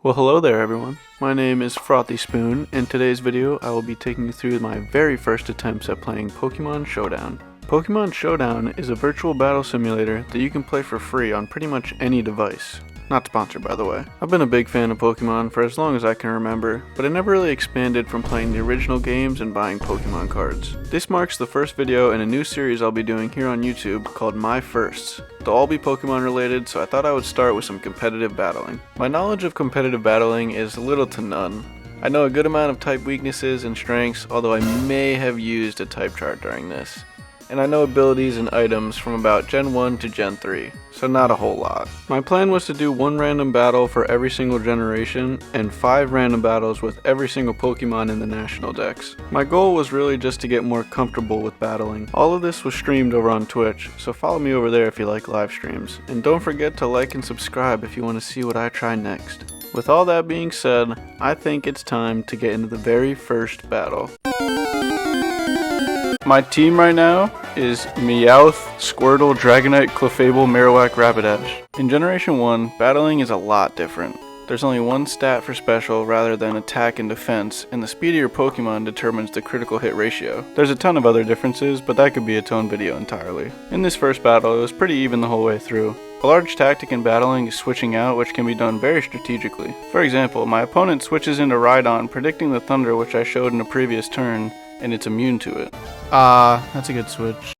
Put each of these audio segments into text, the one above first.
Well, hello there everyone. My name is Frothy Spoon. In today's video, I will be taking you through my very first attempts at playing Pokemon Showdown. Pokemon Showdown is a virtual battle simulator that you can play for free on pretty much any device. Not sponsored, by the way. I've been a big fan of Pokemon for as long as I can remember, but I never really expanded from playing the original games and buying Pokemon cards. This marks the first video in a new series I'll be doing here on YouTube called My Firsts. They'll all be Pokemon related, so I thought I would start with some competitive battling. My knowledge of competitive battling is little to none. I know a good amount of type weaknesses and strengths, although I may have used a type chart during this. And I know abilities and items from about Gen 1 to Gen 3, so not a whole lot. My plan was to do one random battle for every single generation, and 5 random battles with every single Pokemon in the national decks. My goal was really just to get more comfortable with battling. All of this was streamed over on Twitch, so follow me over there if you like live streams. And don't forget to like and subscribe if you want to see what I try next. With all that being said, I think it's time to get into the very first battle. My team right now is Meowth, Squirtle, Dragonite, Clefable, Marowak, Rapidash. In Generation 1, battling is a lot different. There's only one stat for special rather than attack and defense, and the speed of your Pokemon determines the critical hit ratio. There's a ton of other differences, but that could be its own video entirely. In this first battle, it was pretty even the whole way through. A large tactic in battling is switching out, which can be done very strategically. For example, my opponent switches into Rhydon, predicting the Thunder which I showed in a previous turn, and it's immune to it. That's a good switch.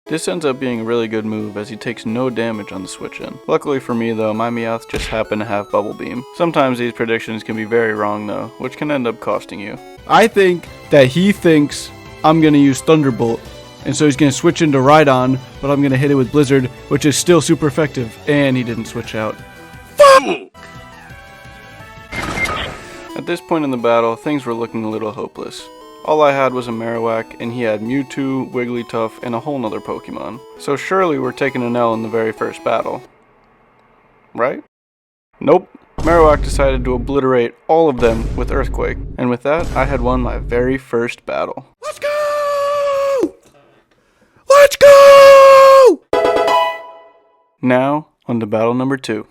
This ends up being a really good move as he takes no damage on the switch in. Luckily for me though, my Meowth just happened to have Bubble Beam. Sometimes these predictions can be very wrong though, which can end up costing you. I think that he thinks I'm gonna use Thunderbolt, and so he's gonna switch into Rhydon, but I'm gonna hit it with Blizzard, which is still super effective, and he didn't switch out. Fuck! At this point in the battle, things were looking a little hopeless. All I had was a Marowak, and he had Mewtwo, Wigglytuff, and a whole nother Pokemon. So surely we're taking an L in the very first battle. Right? Nope. Marowak decided to obliterate all of them with Earthquake, and with that, I had won my very first battle. Let's go! Let's go! Now, on to battle number 2.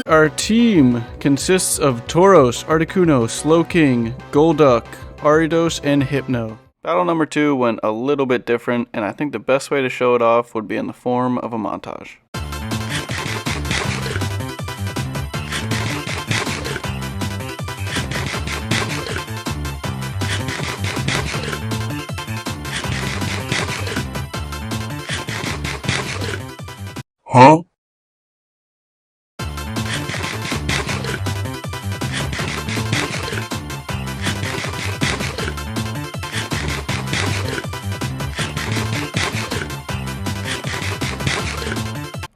Our team consists of Tauros, Articuno, Slowking, Golduck, Aridos, and Hypno. Battle number 2 went a little bit different, and I think the best way to show it off would be in the form of a montage. Huh?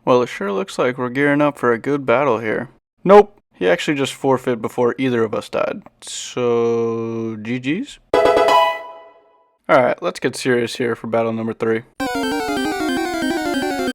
Well, it sure looks like we're gearing up for a good battle here. Nope, he actually just forfeit before either of us died. So, GG's? Alright, let's get serious here for battle number 3.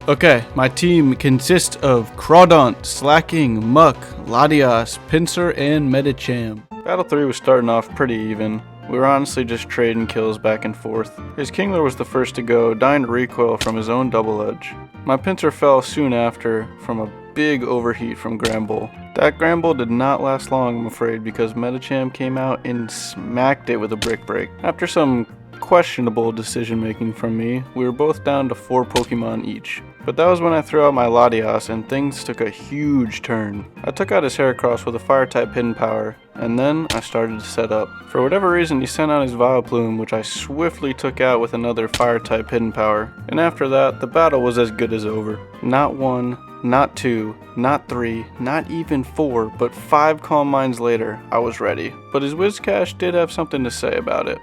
Okay, my team consists of Crawdaunt, Slacking, Muck, Latias, Pinsir, and Medicham. Battle 3 was starting off pretty even. We were honestly just trading kills back and forth. His Kingler was the first to go, dying to recoil from his own double edge. My Pinsir fell soon after from a big overheat from Gramble. That Gramble did not last long, I'm afraid, because Medicham came out and smacked it with a Brick Break. After some questionable decision making from me, we were both down to 4 Pokemon each. But that was when I threw out my Latias and things took a huge turn. I took out his Heracross with a Fire-type hidden power, and then I started to set up. For whatever reason, he sent out his Vileplume, which I swiftly took out with another Fire-type hidden power. And after that, the battle was as good as over. Not 1, not 2, not 3, not even 4, but 5 Calm Minds later, I was ready. But his Whiscash did have something to say about it.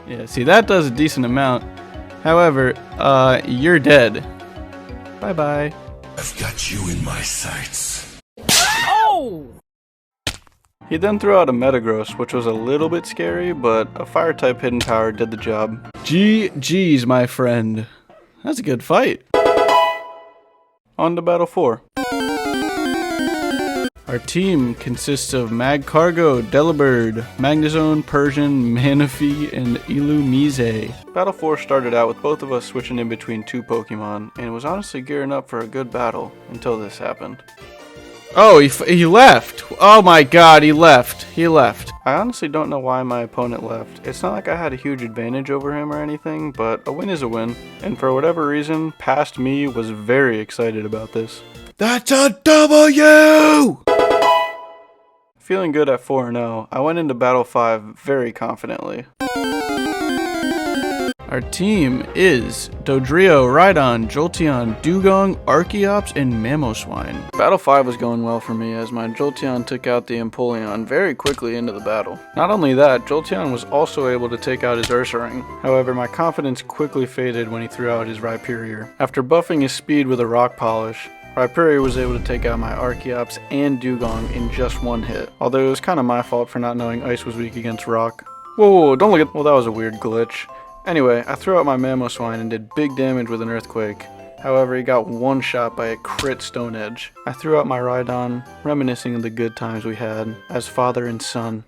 Yeah, see, that does a decent amount. However, you're dead. Bye-bye. I've got you in my sights. Oh! He then threw out a Metagross, which was a little bit scary, but a Fire-type hidden power did the job. GG's, my friend. That's a good fight. On to battle 4. Our team consists of Magcargo, Delibird, Magnezone, Persian, Manaphy, and Illumise. Battle 4 started out with both of us switching in between 2 Pokemon, and it was honestly gearing up for a good battle until this happened. Oh, he left. Oh my god, he left. He left. I honestly don't know why my opponent left. It's not like I had a huge advantage over him or anything, but a win is a win. And for whatever reason, past me was very excited about this. That's a W! Feeling good at 4-0, I went into Battle 5 very confidently. Our team is Dodrio, Rhydon, Jolteon, Dugong, Archeops, and Mamoswine. Battle 5 was going well for me as my Jolteon took out the Empoleon very quickly into the battle. Not only that, Jolteon was also able to take out his Ursaring. However, my confidence quickly faded when he threw out his Rhyperior. After buffing his speed with a Rock Polish, Rhyperior was able to take out my Archeops and Dugong in just one hit. Although it was kind of my fault for not knowing Ice was weak against Rock. Whoa, don't look at— well, that was a weird glitch. Anyway, I threw out my Mamoswine and did big damage with an Earthquake. However, he got one shot by a crit Stone Edge. I threw out my Rhydon, reminiscing of the good times we had as father and son.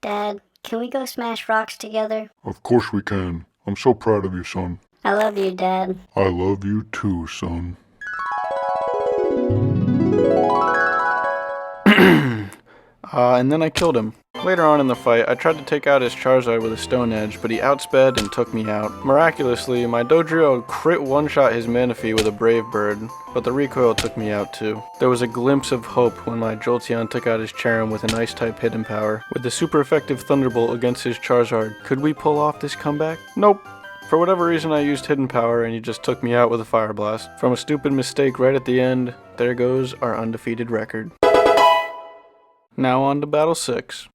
Dad, can we go smash rocks together? Of course we can. I'm so proud of you, son. I love you, Dad. I love you too, son. And then I killed him. Later on in the fight, I tried to take out his Charizard with a Stone Edge, but he outsped and took me out. Miraculously, my Dodrio crit one-shot his Manaphy with a Brave Bird, but the recoil took me out too. There was a glimpse of hope when my Jolteon took out his Cherim with an Ice-type hidden power. With the super effective Thunderbolt against his Charizard, could we pull off this comeback? Nope. For whatever reason, I used hidden power and he just took me out with a Fire Blast. From a stupid mistake right at the end, there goes our undefeated record. Now on to Battle 6.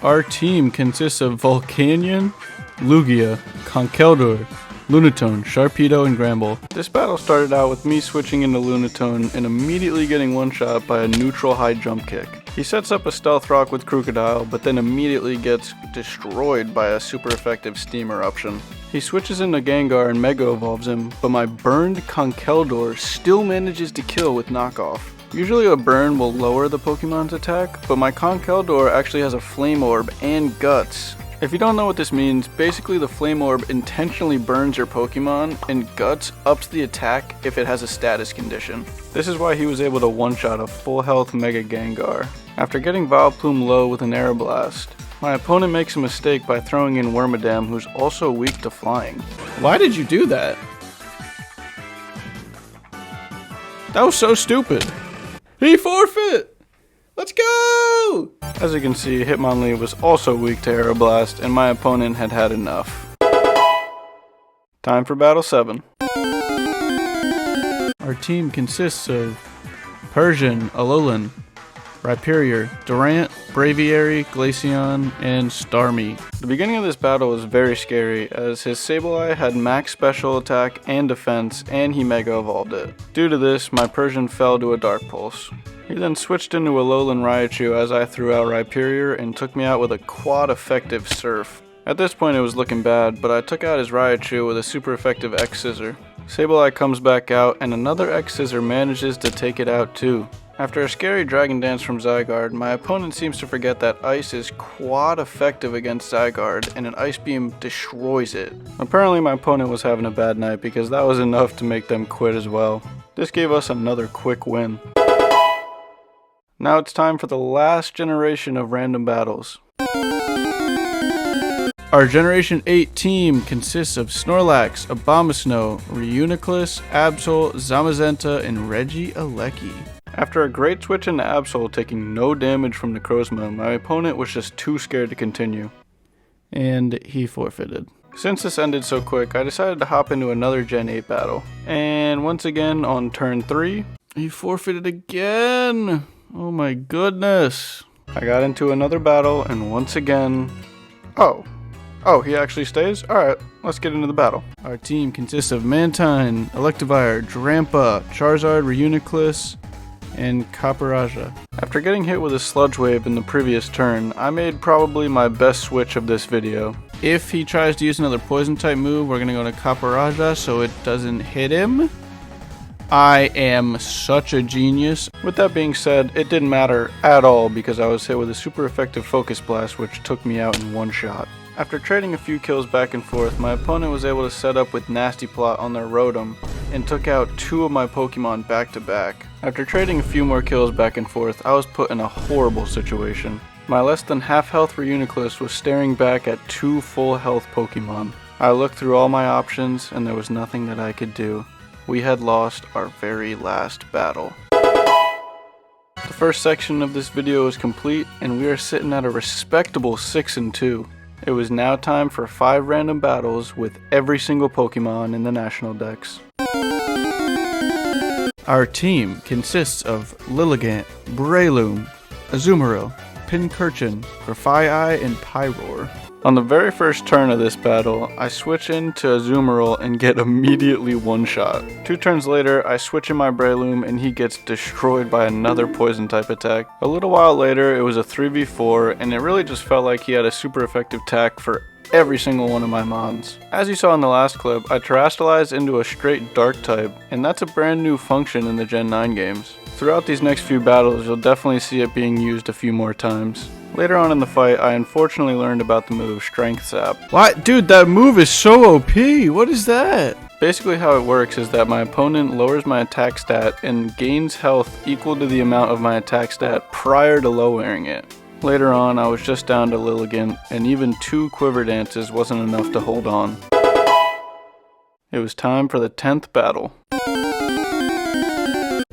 Our team consists of Volcanion, Lugia, Conkeldurr, Lunatone, Sharpedo, and Gramble. This battle started out with me switching into Lunatone and immediately getting one-shot by a neutral high jump kick. He sets up a Stealth Rock with Crocodile, but then immediately gets destroyed by a super effective Steam Eruption. He switches into Gengar and Mega Evolves him, but my burned Conkeldurr still manages to kill with Knockoff. Usually a burn will lower the Pokemon's attack, but my Conkeldurr actually has a Flame Orb and Guts. If you don't know what this means, basically the Flame Orb intentionally burns your Pokemon, and Guts ups the attack if it has a status condition. This is why he was able to one-shot a full health Mega Gengar. After getting Vileplume low with an Aeroblast, my opponent makes a mistake by throwing in Wormadam, who's also weak to flying. Why did you do that? That was so stupid. He forfeit! Let's go! As you can see, Hitmonlee was also weak to Aeroblast, and my opponent had had enough. Time for Battle 7. Our team consists of Persian, Alolan, Rhyperior, Durant, Braviary, Glaceon, and Starmie. The beginning of this battle was very scary, as his Sableye had max special attack and defense, and he Mega Evolved it. Due to this, my Persian fell to a Dark Pulse. He then switched into Alolan Raichu as I threw out Rhyperior and took me out with a quad effective Surf. At this point it was looking bad, but I took out his Raichu with a super effective X-Scissor. Sableye comes back out and another X-Scissor manages to take it out too. After a scary Dragon Dance from Zygarde, my opponent seems to forget that Ice is quad effective against Zygarde and an Ice Beam destroys it. Apparently my opponent was having a bad night because that was enough to make them quit as well. This gave us another quick win. Now it's time for the last generation of random battles. Our Generation 8 team consists of Snorlax, Abomasnow, Reuniclus, Absol, Zamazenta, and Regieleki. After a great switch into Absol taking no damage from Necrozma, my opponent was just too scared to continue. And he forfeited. Since this ended so quick, I decided to hop into another Gen 8 battle. And once again, on turn 3, he forfeited again! Oh my goodness! I got into another battle, and once again... Oh, he actually stays? Alright, let's get into the battle. Our team consists of Mantine, Electivire, Drampa, Charizard, Reuniclus, and Caparajah. After getting hit with a Sludge Wave in the previous turn, I made probably my best switch of this video. If he tries to use another poison type move, we're gonna go to Caparajah so it doesn't hit him. I am such a genius. With that being said, it didn't matter at all because I was hit with a super effective Focus Blast which took me out in one shot. After trading a few kills back and forth, my opponent was able to set up with Nasty Plot on their Rotom and took out 2 of my Pokemon back to back. After trading a few more kills back and forth, I was put in a horrible situation. My less than half health Reuniclus was staring back at 2 full health Pokemon. I looked through all my options and there was nothing that I could do. We had lost our very last battle. The first section of this video is complete and we are sitting at a respectable 6-2. It was now time for 5 random battles with every single Pokemon in the national dex. Our team consists of Lilligant, Breloom, Azumarill, Pincurchin, Grafaiai, and Pyroar. On the very first turn of this battle, I switch into Azumarill and get immediately one-shot. 2 turns later, I switch in my Breloom and he gets destroyed by another poison type attack. A little while later, it was a 3v4 and it really just felt like he had a super effective attack for every single one of my mons. As you saw in the last clip, I terastallized into a straight dark type, and that's a brand new function in the Gen 9 games. Throughout these next few battles, you'll definitely see it being used a few more times. Later on in the fight, I unfortunately learned about the move Strength Sap. What? Dude, that move is so OP. What is that? Basically how it works is that my opponent lowers my attack stat and gains health equal to the amount of my attack stat prior to lowering it. Later on, I was just down to Lilligant, and even 2 Quiver Dances wasn't enough to hold on. It was time for the 10th battle.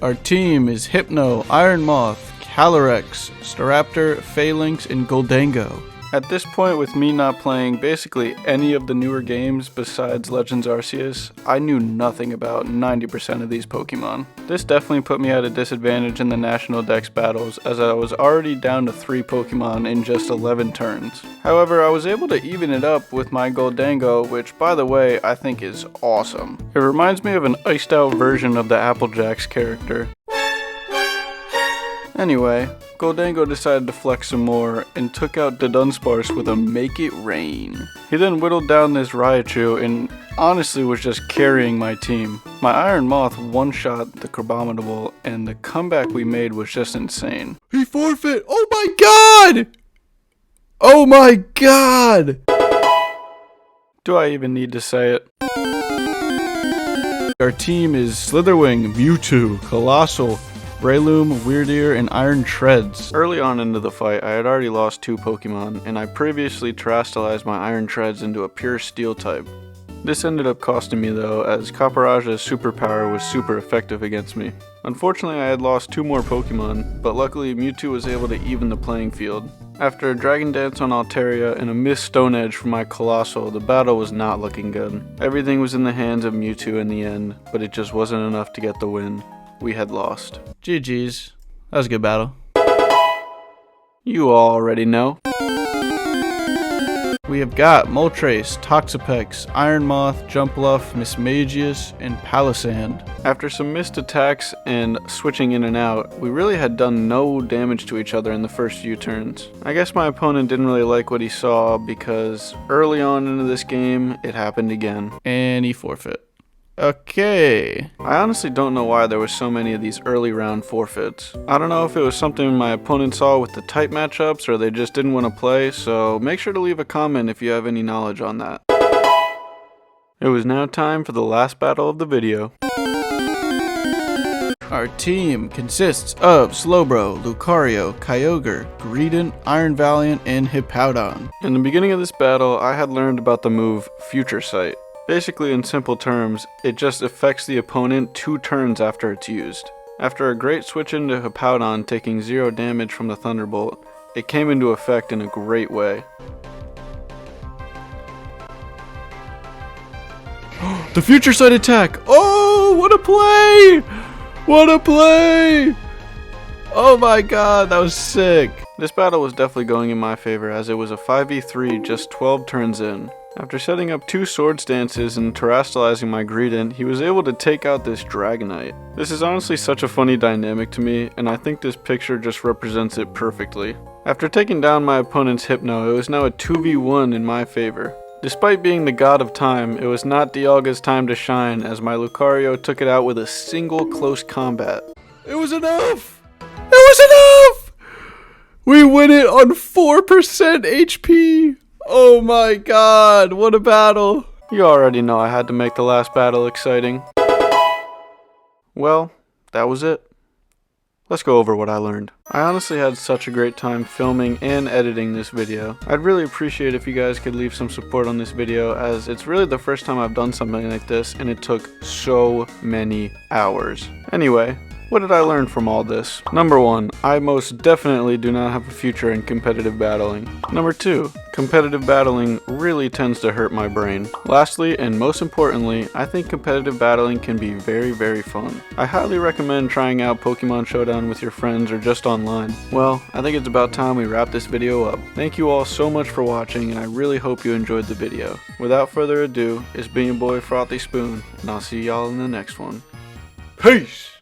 Our team is Hypno, Iron Moth, Calyrex, Staraptor, Phalanx, and Goldango. At this point, with me not playing basically any of the newer games besides Legends Arceus, I knew nothing about 90% of these Pokemon. This definitely put me at a disadvantage in the National Dex battles, as I was already down to 3 Pokemon in just 11 turns. However, I was able to even it up with my Goldango, which by the way, I think is awesome. It reminds me of an iced out version of the Applejacks character. Anyway, Goldango decided to flex some more and took out the Dunsparce with a Make It Rain. He then whittled down this Raichu and honestly was just carrying my team. My Iron Moth one-shot the Crabominable and the comeback we made was just insane. He forfeit! Oh my god! Oh my god! Do I even need to say it? Our team is Slitherwing, Mewtwo, Colossal, Breloom, Weirdeer, and Iron Treads. Early on into the fight, I had already lost 2 Pokemon, and I previously terastallized my Iron Treads into a pure Steel type. This ended up costing me though, as Caparaj's superpower was super effective against me. Unfortunately, I had lost 2 more Pokemon, but luckily Mewtwo was able to even the playing field. After a Dragon Dance on Altaria and a missed Stone Edge from my Colossal, the battle was not looking good. Everything was in the hands of Mewtwo in the end, but it just wasn't enough to get the win. We had lost. GG's. That was a good battle. You all already know. We have got Moltres, Toxapex, Iron Moth, Jumpluff, Mismagius, and Palisand. After some missed attacks and switching in and out, we really had done no damage to each other in the first few turns. I guess my opponent didn't really like what he saw because early on into this game, it happened again. And he forfeit. Okay. I honestly don't know why there were so many of these early round forfeits. I don't know if it was something my opponent saw with the type matchups or they just didn't want to play, so make sure to leave a comment if you have any knowledge on that. It was now time for the last battle of the video. Our team consists of Slowbro, Lucario, Kyogre, Greedent, Iron Valiant, and Hippowdon. In the beginning of this battle, I had learned about the move Future Sight. Basically, in simple terms, it just affects the opponent 2 turns after it's used. After a great switch into Hippowdon taking 0 damage from the Thunderbolt, it came into effect in a great way. The Future Sight attack! Oh, what a play! What a play! Oh my god, that was sick! This battle was definitely going in my favor as it was a 5v3 just 12 turns in. After setting up 2 Sword Stances and terastallizing my Greedent, he was able to take out this Dragonite. This is honestly such a funny dynamic to me, and I think this picture just represents it perfectly. After taking down my opponent's Hypno, it was now a 2v1 in my favor. Despite being the god of time, it was not Dialga's time to shine as my Lucario took it out with a single close combat. It was enough! It was enough! We win it on 4% HP! Oh my god, what a battle. You already know I had to make the last battle exciting. Well, that was it. Let's go over what I learned. I honestly had such a great time filming and editing this video. I'd really appreciate if you guys could leave some support on this video, as it's really the first time I've done something like this and it took so many hours. Anyway, what did I learn from all this? Number 1, I most definitely do not have a future in competitive battling. Number 2, competitive battling really tends to hurt my brain. Lastly, and most importantly, I think competitive battling can be very, very fun. I highly recommend trying out Pokemon Showdown with your friends or just online. Well, I think it's about time we wrap this video up. Thank you all so much for watching, and I really hope you enjoyed the video. Without further ado, it's been your boy Frothy Spoon, and I'll see y'all in the next one. Peace!